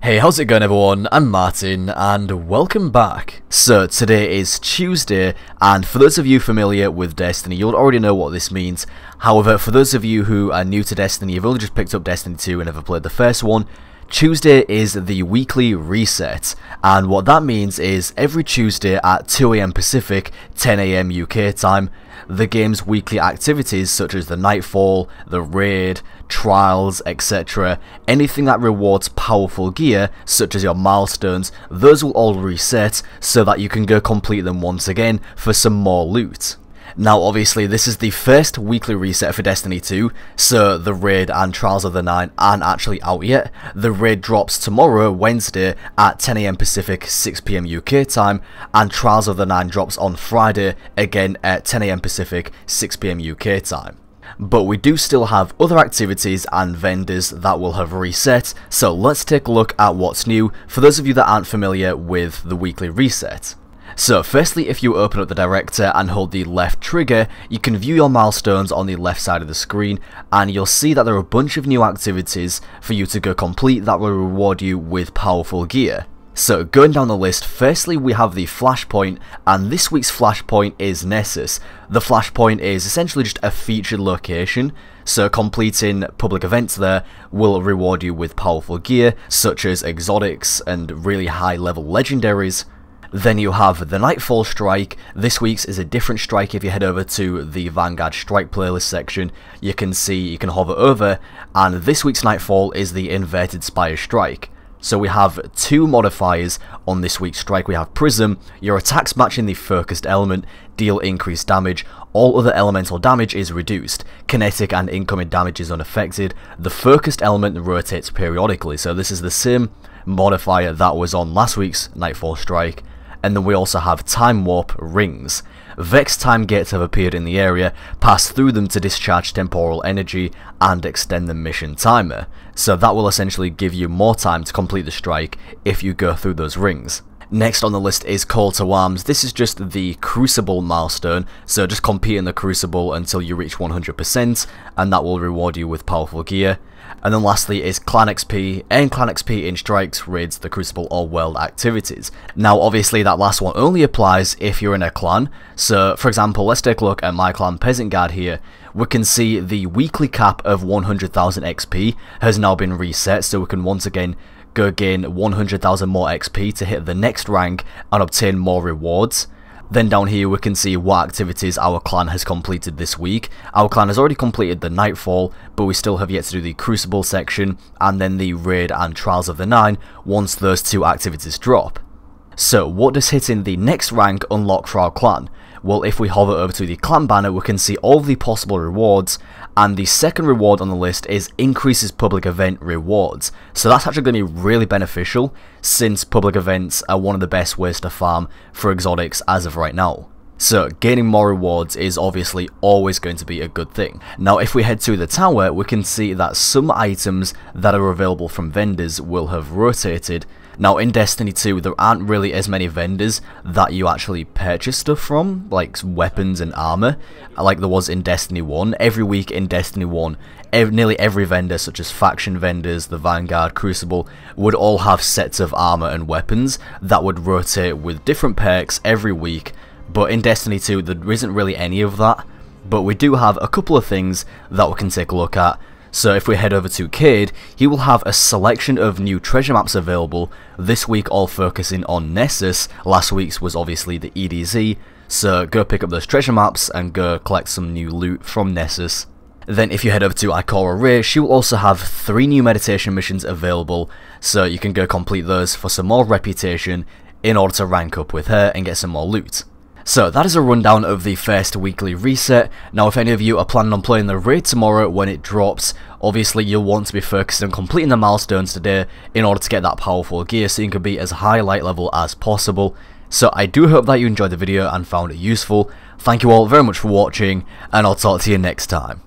Hey, how's it going everyone? I'm Martin and welcome back. So today is Tuesday, and for those of you familiar with Destiny, you'll already know what this means. However, for those of you who are new to Destiny, you've only just picked up Destiny 2 and never played the first one, Tuesday is the weekly reset, and what that means is every Tuesday at 2 AM Pacific, 10 AM UK time, the game's weekly activities such as the Nightfall, the Raid, Trials, etc., anything that rewards powerful gear such as your Milestones, those will all reset so that you can go complete them once again for some more loot. Now obviously this is the first weekly reset for Destiny 2, so the Raid and Trials of the Nine aren't actually out yet. The Raid drops tomorrow, Wednesday, at 10 AM Pacific, 6 PM UK time, and Trials of the Nine drops on Friday, again at 10 AM Pacific, 6 PM UK time. But we do still have other activities and vendors that will have reset, so let's take a look at what's new for those of you that aren't familiar with the weekly reset. So firstly, if you open up the director and hold the left trigger, you can view your milestones on the left side of the screen, and you'll see that there are a bunch of new activities for you to go complete that will reward you with powerful gear. So going down the list, firstly we have the Flashpoint, and this week's Flashpoint is Nessus. The Flashpoint is essentially just a featured location, so completing public events there will reward you with powerful gear such as exotics and really high level legendaries. Then you have the Nightfall strike. This week's is a different strike. If you head over to the Vanguard strike playlist section, you can see, you can hover over, and this week's Nightfall is the inverted spire strike. So we have two modifiers on this week's strike. We have Prism, your attacks matching the focused element deal increased damage, all other elemental damage is reduced, kinetic and incoming damage is unaffected, the focused element rotates periodically, so this is the same modifier that was on last week's Nightfall strike. And then we also have Time Warp Rings. Vex time gates have appeared in the area, pass through them to discharge temporal energy and extend the mission timer. So that will essentially give you more time to complete the strike if you go through those rings. Next on the list is Call to Arms. This is just the Crucible milestone, so just compete in the Crucible until you reach 100%, and that will reward you with powerful gear. And then lastly is Clan XP, and Clan XP in strikes, raids, the Crucible or world activities. Now obviously that last one only applies if you're in a clan, so for example let's take a look at my clan Peasant Guard here. We can see the weekly cap of 100,000 XP has now been reset, so we can once again go gain 100,000 more XP to hit the next rank and obtain more rewards. Then down here we can see what activities our clan has completed this week. Our clan has already completed the Nightfall, but we still have yet to do the Crucible section, and then the Raid and Trials of the Nine once those two activities drop. So what does hitting the next rank unlock for our clan? Well, if we hover over to the clan banner, we can see all the possible rewards, and the second reward on the list is increases public event rewards. So that's actually going to be really beneficial, since public events are one of the best ways to farm for exotics as of right now. So gaining more rewards is obviously always going to be a good thing. Now if we head to the tower, we can see that some items that are available from vendors will have rotated. Now in Destiny 2 there aren't really as many vendors that you actually purchase stuff from, like weapons and armor, like there was in Destiny 1. Every week in Destiny 1, nearly every vendor such as faction vendors, the Vanguard, Crucible, would all have sets of armor and weapons that would rotate with different perks every week. But in Destiny 2 there isn't really any of that, but we do have a couple of things that we can take a look at. So if we head over to Cade, he will have a selection of new treasure maps available, this week all focusing on Nessus. Last week's was obviously the EDZ, so go pick up those treasure maps and go collect some new loot from Nessus. Then if you head over to Ikora Ray, she will also have 3 new meditation missions available, so you can go complete those for some more reputation in order to rank up with her and get some more loot. So that is a rundown of the first weekly reset. Now if any of you are planning on playing the raid tomorrow when it drops, obviously you'll want to be focused on completing the milestones today in order to get that powerful gear so you can be as high light level as possible. So I do hope that you enjoyed the video and found it useful. Thank you all very much for watching, and I'll talk to you next time.